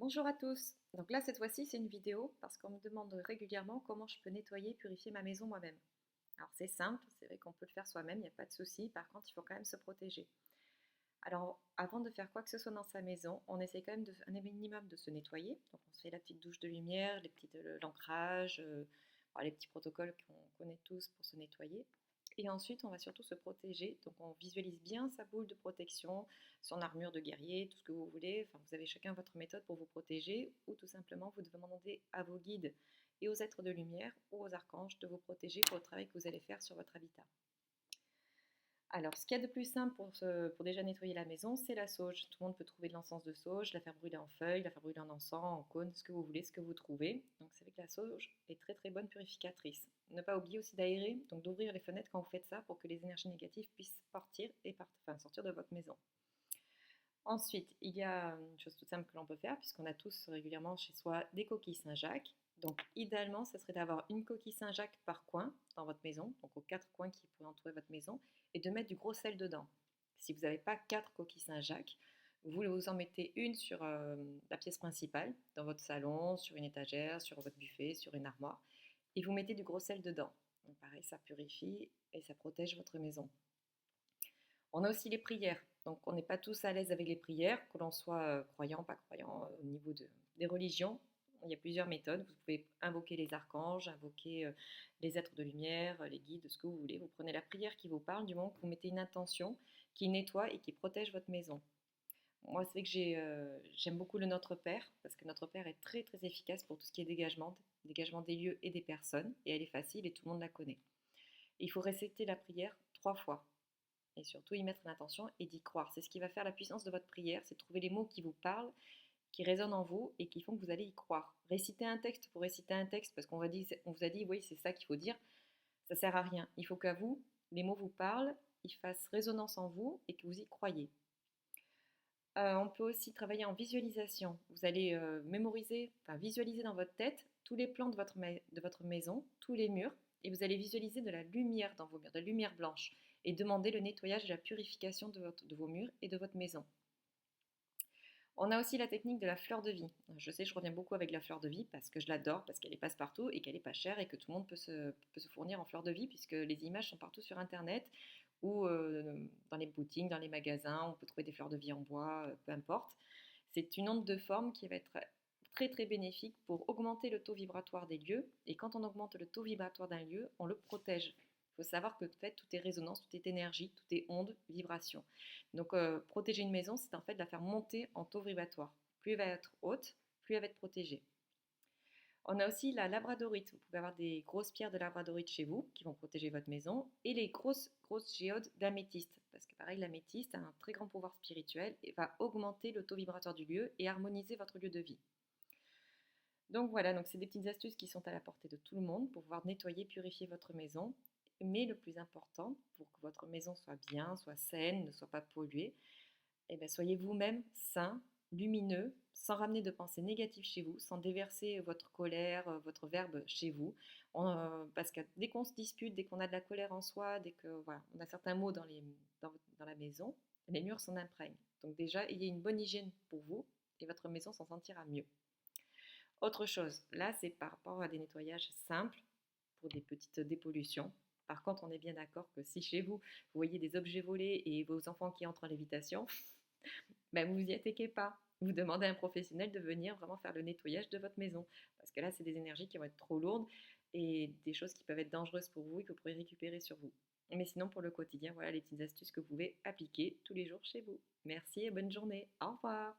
Bonjour à tous. Donc là, cette fois-ci, c'est une vidéo parce qu'on me demande régulièrement comment je peux nettoyer et purifier ma maison moi-même. Alors c'est simple, c'est vrai qu'on peut le faire soi-même, il n'y a pas de souci. Par contre, il faut quand même se protéger. Alors, avant de faire quoi que ce soit dans sa maison, on essaie quand même un minimum de se nettoyer. Donc on se fait la petite douche de lumière, l'ancrage, les petits protocoles qu'on connaît tous pour se nettoyer. Et ensuite, on va surtout se protéger. Donc, on visualise bien sa boule de protection, son armure de guerrier, tout ce que vous voulez. Enfin, vous avez chacun votre méthode pour vous protéger, ou tout simplement, vous demandez à vos guides et aux êtres de lumière ou aux archanges de vous protéger pour le travail que vous allez faire sur votre habitat. Alors, ce qu'il y a de plus simple pour déjà nettoyer la maison, c'est la sauge. Tout le monde peut trouver de l'encens de sauge, la faire brûler en feuilles, la faire brûler en encens, en cône, ce que vous voulez, ce que vous trouvez. Donc, c'est vrai que la sauge est très très bonne purificatrice. Ne pas oublier aussi d'aérer, donc d'ouvrir les fenêtres quand vous faites ça pour que les énergies négatives puissent sortir de votre maison. Ensuite, il y a une chose toute simple que l'on peut faire, puisqu'on a tous régulièrement chez soi des coquilles Saint-Jacques. Donc, idéalement, ça serait d'avoir une coquille Saint-Jacques par coin dans votre maison, donc aux 4 coins qui pourraient entourer votre maison, et de mettre du gros sel dedans. Si vous n'avez pas 4 coquilles Saint-Jacques, vous en mettez une sur la pièce principale, dans votre salon, sur une étagère, sur votre buffet, sur une armoire, et vous mettez du gros sel dedans. Donc, pareil, ça purifie et ça protège votre maison. On a aussi les prières. Donc, on n'est pas tous à l'aise avec les prières, que l'on soit croyant, pas croyant, au niveau des religions. Il y a plusieurs méthodes. Vous pouvez invoquer les archanges, invoquer les êtres de lumière, les guides, ce que vous voulez. Vous prenez la prière qui vous parle du moment que vous mettez une intention qui nettoie et qui protège votre maison. Moi, c'est vrai que j'aime beaucoup le Notre Père, parce que Notre Père est très très efficace pour tout ce qui est dégagement des lieux et des personnes, et elle est facile et tout le monde la connaît. Et il faut réciter la prière 3 fois et surtout y mettre l'intention et d'y croire. C'est ce qui va faire la puissance de votre prière, c'est de trouver les mots qui vous parlent, qui résonnent en vous et qui font que vous allez y croire. Réciter un texte pour réciter un texte, parce on vous a dit, oui, c'est ça qu'il faut dire, ça sert à rien. Il faut qu'à vous, les mots vous parlent, ils fassent résonance en vous et que vous y croyez. On peut aussi travailler en visualisation. Vous allez visualiser dans votre tête tous les plans de votre maison, tous les murs, et vous allez visualiser de la lumière dans vos murs, de la lumière blanche, et demander le nettoyage et la purification de vos murs et de votre maison. On a aussi la technique de la fleur de vie. Je sais, je reviens beaucoup avec la fleur de vie parce que je l'adore, parce qu'elle est passe-partout et qu'elle est pas chère et que tout le monde peut se fournir en fleur de vie puisque les images sont partout sur Internet ou dans les boutiques, dans les magasins, on peut trouver des fleurs de vie en bois, peu importe. C'est une onde de forme qui va être très très bénéfique pour augmenter le taux vibratoire des lieux et quand on augmente le taux vibratoire d'un lieu, on le protège. Il faut savoir que en fait, tout est résonance, tout est énergie, tout est onde, vibration. Donc, protéger une maison, c'est en fait de la faire monter en taux vibratoire. Plus elle va être haute, plus elle va être protégée. On a aussi la labradorite. Vous pouvez avoir des grosses pierres de labradorite chez vous qui vont protéger votre maison et les grosses géodes d'améthyste. Parce que pareil, l'améthyste a un très grand pouvoir spirituel et va augmenter le taux vibratoire du lieu et harmoniser votre lieu de vie. Donc voilà, donc c'est des petites astuces qui sont à la portée de tout le monde pour pouvoir nettoyer, purifier votre maison. Mais le plus important, pour que votre maison soit bien, soit saine, ne soit pas polluée, eh bien, soyez vous-même sain, lumineux, sans ramener de pensées négatives chez vous, sans déverser votre colère, votre verbe chez vous. Parce que dès qu'on se dispute, dès qu'on a de la colère en soi, dès que voilà, on a certains mots dans la maison, les murs s'en imprègnent. Donc déjà, ayez une bonne hygiène pour vous et votre maison s'en sentira mieux. Autre chose, là c'est par rapport à des nettoyages simples pour des petites dépollutions. Par contre, on est bien d'accord que si chez vous, vous voyez des objets volés et vos enfants qui entrent en lévitation, ben vous n'y attaquez pas. Vous demandez à un professionnel de venir vraiment faire le nettoyage de votre maison. Parce que là, c'est des énergies qui vont être trop lourdes et des choses qui peuvent être dangereuses pour vous et que vous pourrez récupérer sur vous. Mais sinon, pour le quotidien, voilà les petites astuces que vous pouvez appliquer tous les jours chez vous. Merci et bonne journée. Au revoir.